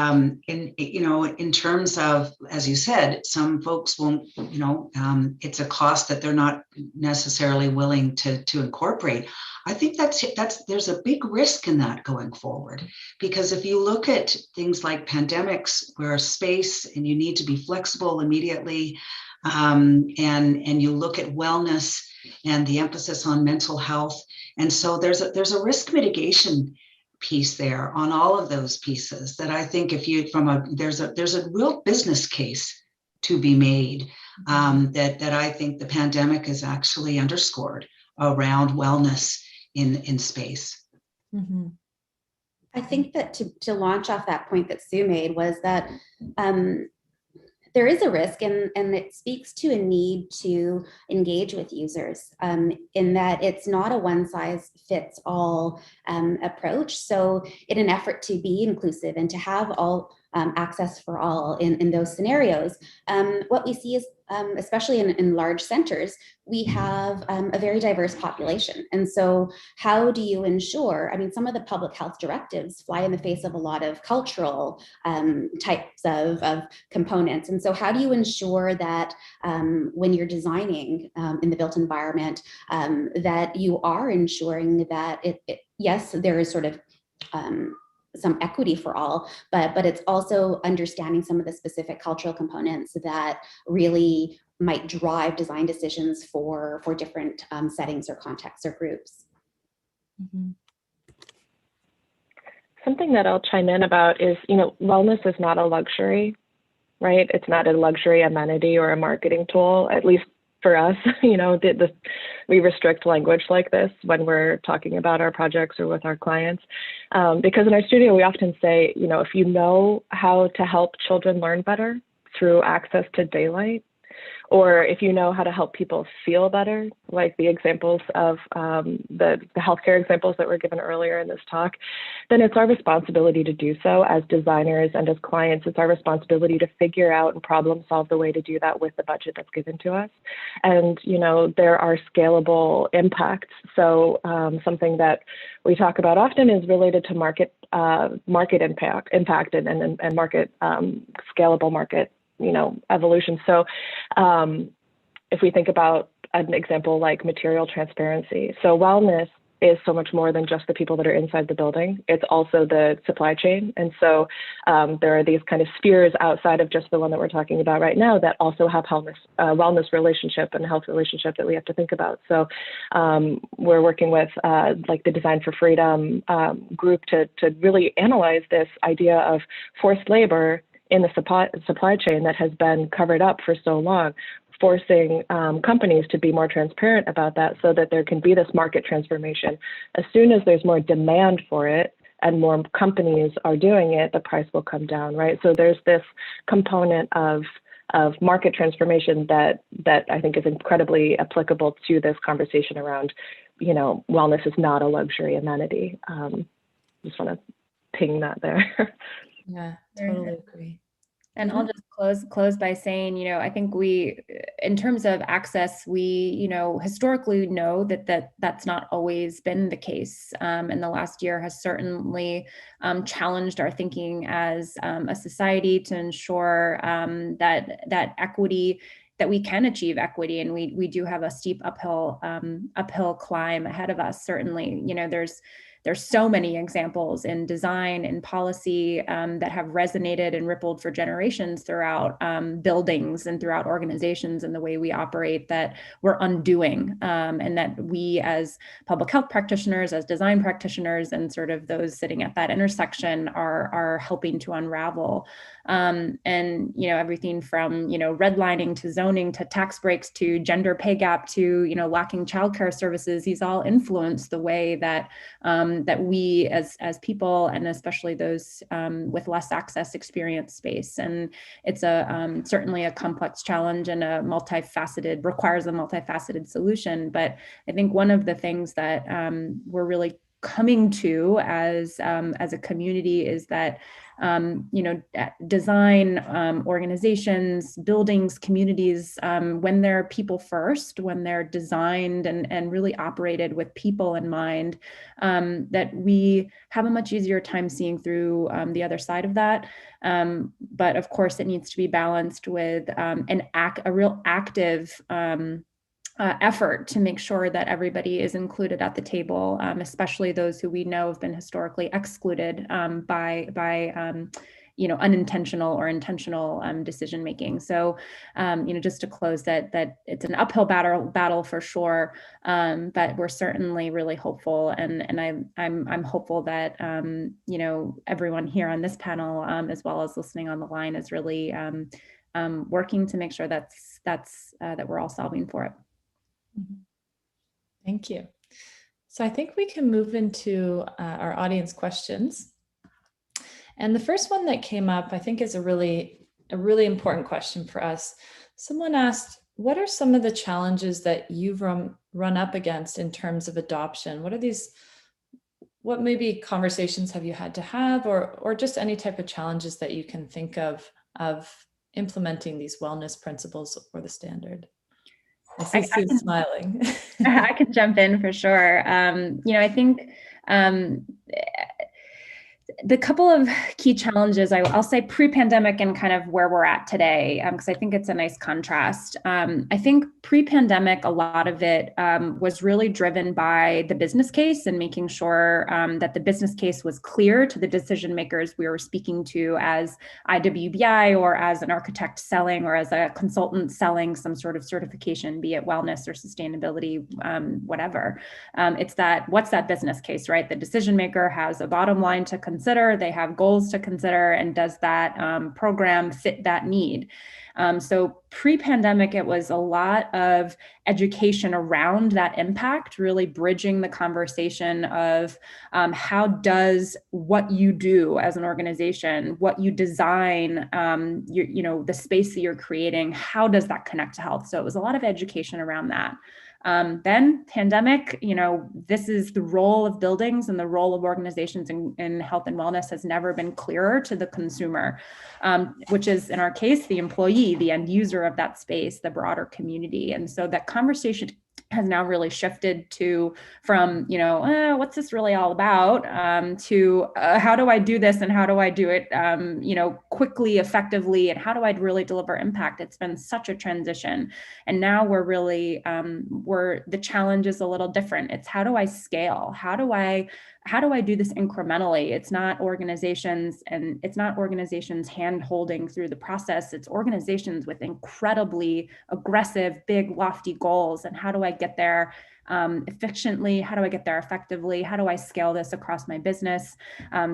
in terms of, as you said, some folks won't, it's a cost that they're not necessarily willing to incorporate. I think there's a big risk in that going forward, because if you look at things like pandemics where space and you need to be flexible immediately, and you look at wellness and the emphasis on mental health. And so there's a risk mitigation piece there on all of those pieces that I think there's a real business case to be made that I think the pandemic has actually underscored around wellness in space. Mm-hmm. I think that to launch off that point that Sue made was that there is a risk, and it speaks to a need to engage with users in that it's not a one-size-fits-all approach. So in an effort to be inclusive and to have all access for all in those scenarios, what we see is, especially in large centers, we have a very diverse population. And so how do you ensure, some of the public health directives fly in the face of a lot of cultural types of components. And so how do you ensure that when you're designing in the built environment, that you are ensuring that yes, there is sort of some equity for all, but it's also understanding some of the specific cultural components that really might drive design decisions for different settings or contexts or groups. Mm-hmm. Something that I'll chime in about is, wellness is not a luxury, right? It's not a luxury amenity or a marketing tool, at least for us. We restrict language like this when we're talking about our projects or with our clients, because in our studio, we often say, if you know how to help children learn better through access to daylight, or if you know how to help people feel better, like the examples of the healthcare examples that were given earlier in this talk, then it's our responsibility to do so as designers and as clients. It's our responsibility to figure out and problem solve the way to do that with the budget that's given to us. And, you know, there are scalable impacts. So something that we talk about often is related to market impact and market scalable market, you know, evolution. So if we think about an example like material transparency, so wellness is so much more than just the people that are inside the building. It's also the supply chain. And so there are these kind of spheres outside of just the one that we're talking about right now that also have wellness relationship and health relationship that we have to think about. So we're working with like the Design for Freedom group to really analyze this idea of forced labor in the supply chain that has been covered up for so long, forcing companies to be more transparent about that so that there can be this market transformation. As soon as there's more demand for it and more companies are doing it, the price will come down, right? So there's this component of market transformation that I think is incredibly applicable to this conversation around, you know, wellness is not a luxury amenity. Just want to ping that there. Yeah, totally agree. And I'll just close by saying, you know, I think we, in terms of access, we, you know, historically know that's not always been the case. And the last year has certainly challenged our thinking as a society to ensure that equity, that we can achieve equity, and we do have a steep uphill climb ahead of us. Certainly, you know, there's so many examples in design and policy that have resonated and rippled for generations throughout buildings and throughout organizations and the way we operate that we're undoing, and that we as public health practitioners, as design practitioners, and sort of those sitting at that intersection are helping to unravel. And, you know, everything from, you know, redlining to zoning to tax breaks to gender pay gap to, you know, lacking childcare services, these all influence the way that that we as people, and especially those with less access, experience space. And it's certainly a complex challenge and requires a multifaceted solution. But I think one of the things that we're really coming to as a community is that you know, design organizations, buildings, communities, when they're people first, when they're designed and really operated with people in mind, that we have a much easier time seeing through the other side of that. But of course, it needs to be balanced with a real active effort to make sure that everybody is included at the table, especially those who we know have been historically excluded by you know, unintentional or intentional decision making. So, you know, just to close that it's an uphill battle for sure, but we're certainly really hopeful, and I'm hopeful that you know, everyone here on this panel, as well as listening on the line, is really working to make sure that we're all solving for it. Thank you. So I think we can move into our audience questions. And the first one that came up, I think, is a really important question for us. Someone asked, what are some of the challenges that you've run up against in terms of adoption? What maybe conversations have you had to have, or just any type of challenges that you can think of implementing these wellness principles or the standard? I see Sue smiling. I can jump in for sure. You know, I think the couple of key challenges, I'll say pre-pandemic and kind of where we're at today, because I think it's a nice contrast. I think pre-pandemic, a lot of it was really driven by the business case and making sure that the business case was clear to the decision makers we were speaking to as IWBI, or as an architect selling, or as a consultant selling some sort of certification, be it wellness or sustainability, whatever. It's what's that business case, right? The decision maker has a bottom line to consider, consider, they have goals to consider, and does that program fit that need? So pre-pandemic, it was a lot of education around that impact, really bridging the conversation of how does what you do as an organization, what you design, the space that you're creating, how does that connect to health? So it was a lot of education around that. Then pandemic, this is the role of buildings and the role of organizations in health and wellness has never been clearer to the consumer, which is in our case, the employee, the end user of that space, the broader community. And so that conversation has now really shifted from what's this really all about, to how do I do this and how do I do it, quickly, effectively, and how do I really deliver impact? It's been such a transition. And now we're really, the challenge is a little different. It's how do I scale? How do I do this incrementally? It's not organizations hand holding through the process. It's organizations with incredibly aggressive, big, lofty goals. And how do I get there efficiently? How do I get there effectively? How do I scale this across my business?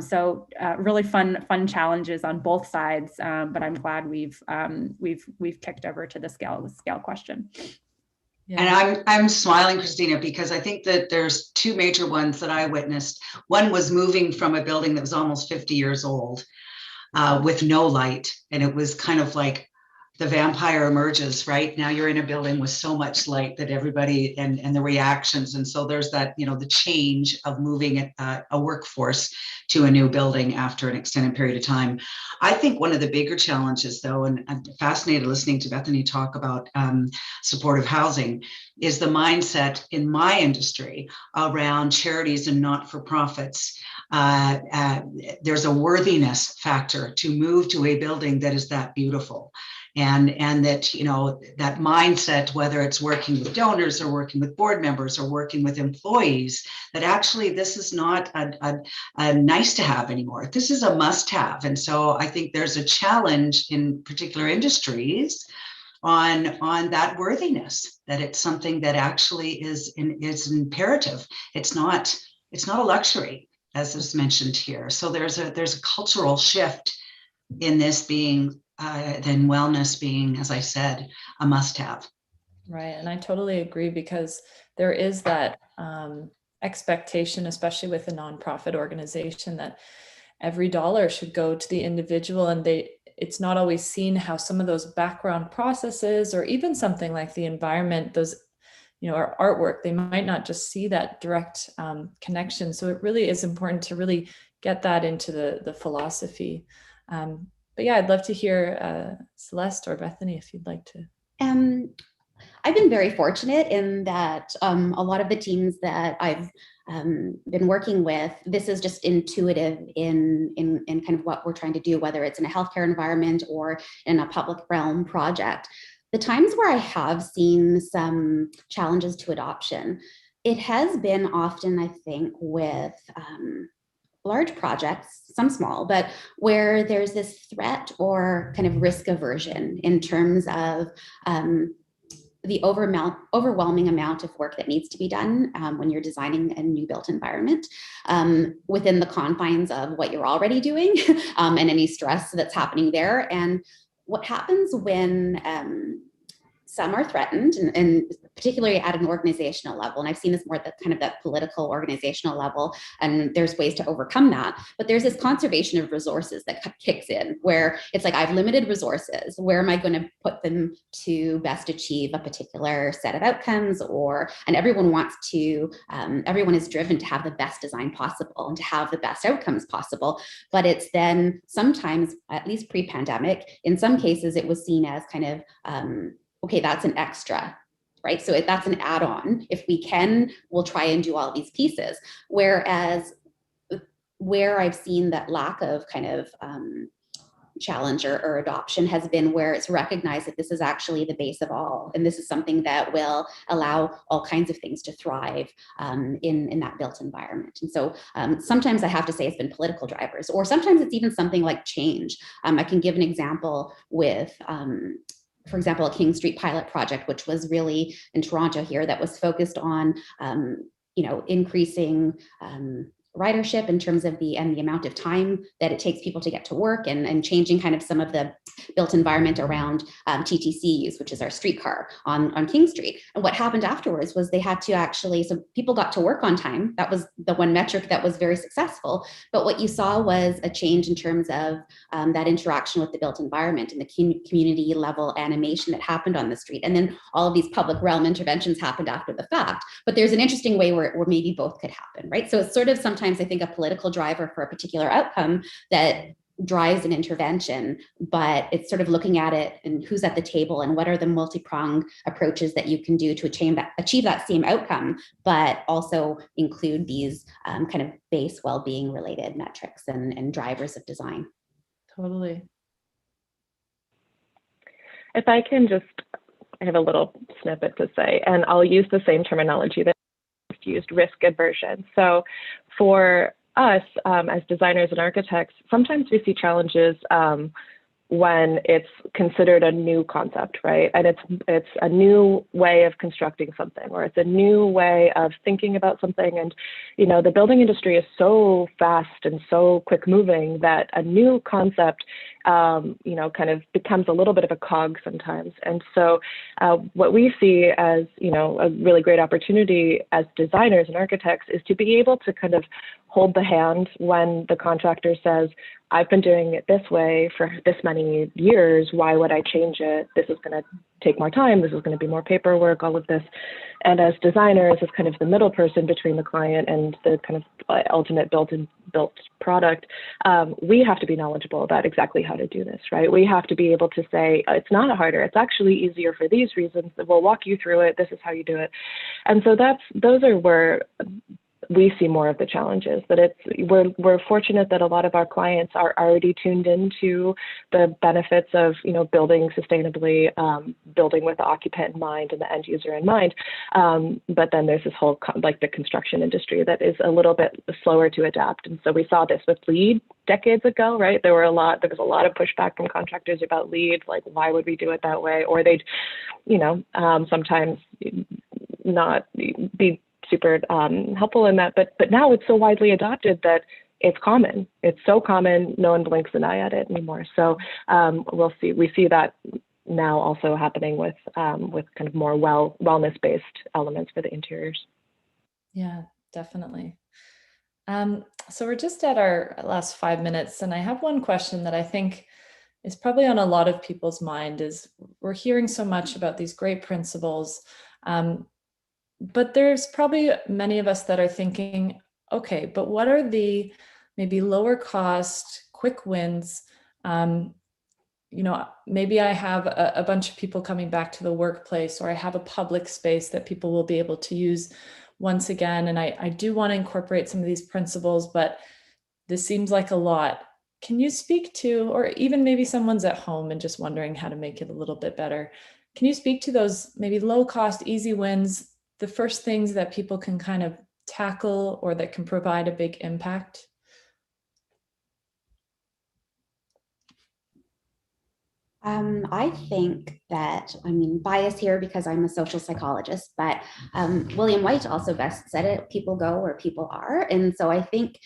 So really fun challenges on both sides. But I'm glad we've kicked over to the scale question. Yeah. And I'm smiling, Christina, because I think that there's two major ones that I witnessed. One was moving from a building that was almost 50 years old with no light. And it was kind of like the vampire emerges, right? Now you're in a building with so much light that everybody and the reactions. And so there's that, the change of moving a workforce to a new building after an extended period of time. I think one of the bigger challenges, though, and I'm fascinated listening to Bethany talk about supportive housing, is the mindset in my industry around charities and not-for-profits. There's a worthiness factor to move to a building that is that beautiful. And that, that mindset, whether it's working with donors or working with board members or working with employees, that actually this is not a nice to have anymore. This is a must have. And so I think there's a challenge in particular industries on that worthiness, that it's something that actually is imperative. It's not a luxury, as is mentioned here. So there's a cultural shift in this being then wellness being, as I said, a must-have. Right, and I totally agree, because there is that expectation, especially with a nonprofit organization, that every dollar should go to the individual, and it's not always seen how some of those background processes, or even something like the environment, those our artwork, they might not just see that direct connection. So it really is important to really get that into the philosophy. But yeah, I'd love to hear Celeste or Bethany if you'd like to. I've been very fortunate in that a lot of the teams that I've been working with, this is just intuitive in kind of what we're trying to do, whether it's in a healthcare environment or in a public realm project. The times where I have seen some challenges to adoption, it has been often, I think, with large projects, some small, but where there's this threat or kind of risk aversion in terms of the overwhelming amount of work that needs to be done when you're designing a new built environment within the confines of what you're already doing and any stress that's happening there. And what happens when some are threatened, and particularly at an organizational level, and I've seen this more at the kind of that political organizational level, and there's ways to overcome that, but there's this conservation of resources that kicks in, where it's like, I've limited resources, where am I going to put them to best achieve a particular set of outcomes? And everyone wants to, everyone is driven to have the best design possible and to have the best outcomes possible, but it's then sometimes, at least pre-pandemic, in some cases it was seen as kind of, okay, that's an extra, right? So that's an add-on. If we can, we'll try and do all these pieces. Whereas where I've seen that lack of kind of challenge or adoption has been where it's recognized that this is actually the base of all. And this is something that will allow all kinds of things to thrive in that built environment. And so sometimes I have to say it's been political drivers, or sometimes it's even something like change. I can give an example with, for example, a King Street pilot project, which was really in Toronto here, that was focused on, increasing ridership, in terms of the amount of time that it takes people to get to work, and changing kind of some of the built environment around TTC use, which is our streetcar on King Street. And what happened afterwards was they had to actually, so people got to work on time. That was the one metric that was very successful. But what you saw was a change in terms of that interaction with the built environment and the community level animation that happened on the street. And then all of these public realm interventions happened after the fact. But there's an interesting way where maybe both could happen, right? So it's sort of sometimes, I think, a political driver for a particular outcome that drives an intervention, but it's sort of looking at it and who's at the table and what are the multi-pronged approaches that you can do to achieve that same outcome, but also include these kind of base well-being related metrics and drivers of design. Totally. If I can just, I have a little snippet to say, and I'll use the same terminology that used, risk aversion. So for us as designers and architects, sometimes we see challenges when it's considered a new concept, right? And it's a new way of constructing something, or it's a new way of thinking about something. And, you know, the building industry is so fast and so quick moving that a new concept, you know, kind of becomes a little bit of a cog sometimes. And so what we see as, you know, a really great opportunity as designers and architects is to be able to kind of hold the hand when the contractor says, I've been doing it this way for this many years. Why would I change it? This is going to take more time. This is going to be more paperwork, all of this. And as designers, as kind of the middle person between the client and the kind of ultimate built product, we have to be knowledgeable about exactly how to do this, right? We have to be able to say, it's not harder. It's actually easier for these reasons. We'll walk you through it. This is how you do it. And so those are where we see more of the challenges, but we're fortunate that a lot of our clients are already tuned into the benefits of, you know, building sustainably, building with the occupant in mind and the end user in mind. But then there's this whole, like the construction industry that is a little bit slower to adapt. And so we saw this with LEED decades ago, right? There was a lot of pushback from contractors about LEED, like, why would we do it that way? Or they'd, you know, sometimes not be super helpful in that, but now it's so widely adopted that it's common. It's so common, no one blinks an eye at it anymore. So we see that now also happening with kind of more wellness-based elements for the interiors. Yeah, definitely. So we're just at our last 5 minutes, and I have one question that I think is probably on a lot of people's mind. Is we're hearing so much about these great principles, but there's probably many of us that are thinking, okay, but what are the maybe lower cost, quick wins? You know, maybe I have a bunch of people coming back to the workplace, or I have a public space that people will be able to use once again. And I do want to incorporate some of these principles, but this seems like a lot. Can you speak to, or even maybe someone's at home and just wondering how to make it a little bit better. Can you speak to those maybe low cost, easy wins, the first things that people can kind of tackle or that can provide a big impact? I think that, I mean, bias here because I'm a social psychologist, but William White also best said it, people go where people are. And so I think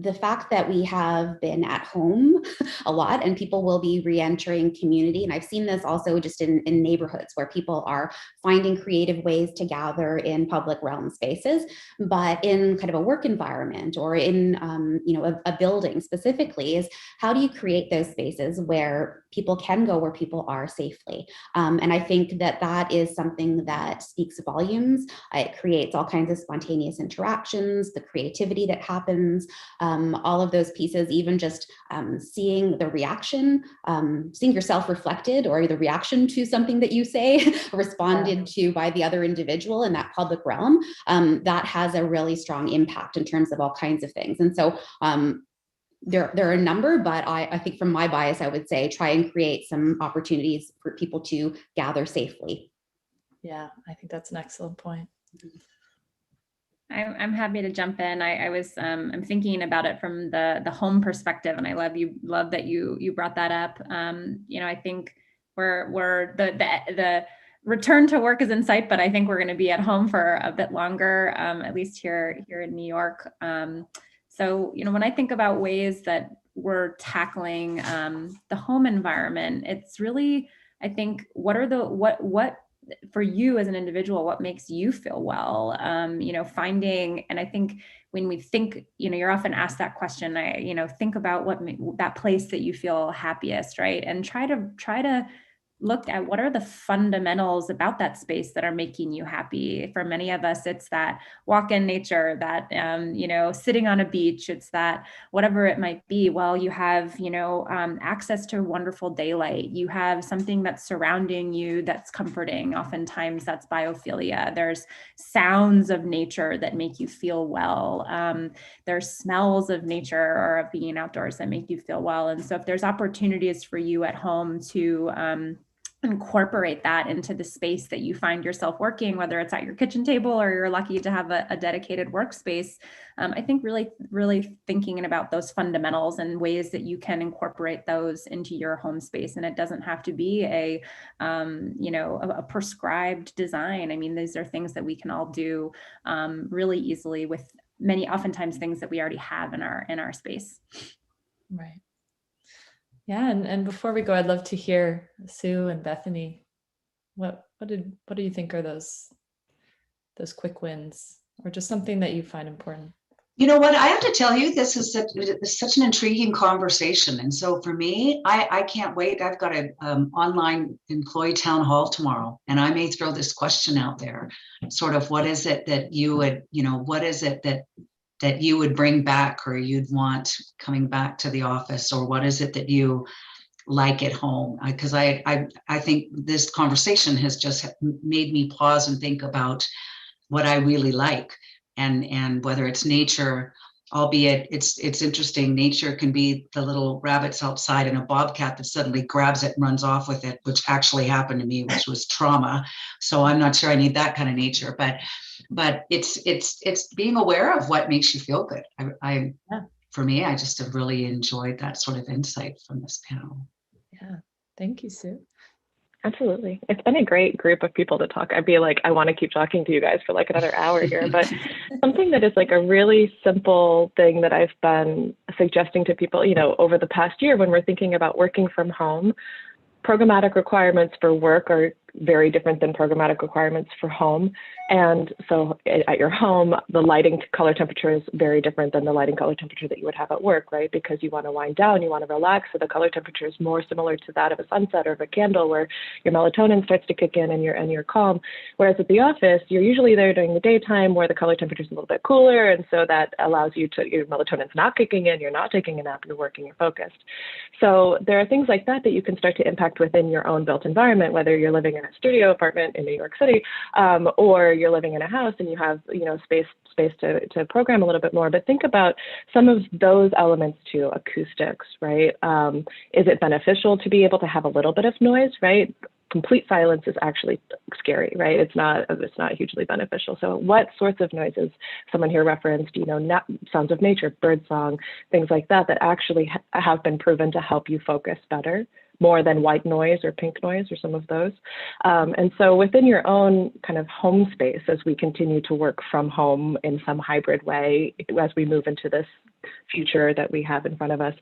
the fact that we have been at home a lot and people will be re-entering community. And I've seen this also just in neighborhoods where people are finding creative ways to gather in public realm spaces, but in kind of a work environment or in you know, a building specifically, is how do you create those spaces where people can go where people are safely? And I think that that is something that speaks volumes. It creates all kinds of spontaneous interactions, the creativity that happens, all of those pieces, even just seeing the reaction, seeing yourself reflected or the reaction to something that you say responded to by the other individual in that public realm, that has a really strong impact in terms of all kinds of things. And so there are a number, but I think from my bias, I would say try and create some opportunities for people to gather safely. Yeah, I think that's an excellent point. I'm happy to jump in. I'm thinking about it from the home perspective, and I love that you brought that up. You know, I think we're the return to work is in sight, but I think we're going to be at home for a bit longer, at least here in New York. So, when I think about ways that we're tackling the home environment, it's really, I think, what for you as an individual, what makes you feel well, finding, and I think when we think, you're often asked that question, think about that place that you feel happiest, right? And try to look at what are the fundamentals about that space that are making you happy. For many of us, it's that walk in nature, that, sitting on a beach, it's that whatever it might be. Well, you have, access to wonderful daylight. You have something that's surrounding you that's comforting. Oftentimes that's biophilia. There's sounds of nature that make you feel well. There's smells of nature or of being outdoors that make you feel well. And so if there's opportunities for you at home to, incorporate that into the space that you find yourself working, whether it's at your kitchen table or you're lucky to have a dedicated workspace. I think really thinking about those fundamentals and ways that you can incorporate those into your home space. And it doesn't have to be a prescribed design. I mean, these are things that we can all do really easily with oftentimes things that we already have in our space. Right. Yeah, and before we go, I'd love to hear Sue and Bethany. What do you think are those quick wins, or just something that you find important? You know what? I have to tell you, this is such an intriguing conversation. And so for me, I can't wait. I've got an online employee town hall tomorrow, and I may throw this question out there, sort of, what is it that you would, what is it that you would bring back or you'd want coming back to the office, or what is it that you like at home? Because I think this conversation has just made me pause and think about what I really like, and whether it's nature, albeit it's interesting. Nature can be the little rabbits outside and a bobcat that suddenly grabs it and runs off with it, which actually happened to me, which was trauma. So I'm not sure I need that kind of nature, but it's being aware of what makes you feel good. For me, I just have really enjoyed that sort of insight from this panel. Yeah, thank you, Sue. Absolutely. It's been a great group of people to talk. I'd be like, I want to keep talking to you guys for like another hour here, but something that is like a really simple thing that I've been suggesting to people, over the past year when we're thinking about working from home, programmatic requirements for work are very different than programmatic requirements for home. And so at your home, the lighting color temperature is very different than the lighting color temperature that you would have at work, right? Because you want to wind down, you want to relax. So the color temperature is more similar to that of a sunset or of a candle, where your melatonin starts to kick in and you're calm. Whereas at the office, you're usually there during the daytime where the color temperature is a little bit cooler. And so that allows you to, your melatonin's not kicking in, you're not taking a nap, you're working, you're focused. So there are things like that you can start to impact within your own built environment, whether you're living in a studio apartment in New York City, or you're living in a house and you have, space to program a little bit more. But think about some of those elements too. Acoustics, right? Is it beneficial to be able to have a little bit of noise, right? Complete silence is actually scary, right? It's not hugely beneficial. So what sorts of noises? Someone here referenced, sounds of nature, bird song, things like that actually have been proven to help you focus better, more than white noise or pink noise or some of those. And so within your own kind of home space, as we continue to work from home in some hybrid way, as we move into this future that we have in front of us,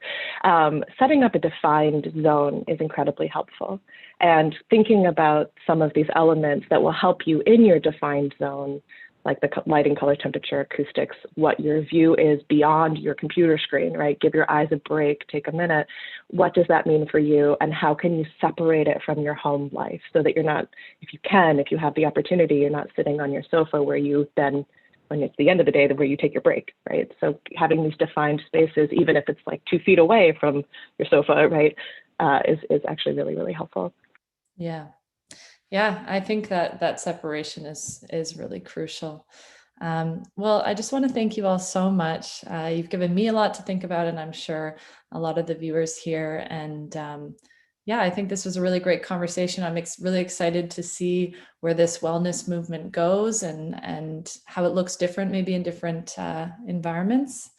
setting up a defined zone is incredibly helpful. And thinking about some of these elements that will help you in your defined zone, like the lighting, color, temperature, acoustics, what your view is beyond your computer screen, right? Give your eyes a break, take a minute. What does that mean for you? And how can you separate it from your home life so that you're not, if you have the opportunity, you're not sitting on your sofa where you then, when it's the end of the day, where you take your break, right? So having these defined spaces, even if it's like 2 feet away from your sofa, right, is actually really, really helpful. Yeah. Yeah, I think that separation is really crucial. Well, I just want to thank you all so much. You've given me a lot to think about, and I'm sure a lot of the viewers here. And yeah, I think this was a really great conversation. I'm really excited to see where this wellness movement goes and how it looks different, maybe in different environments.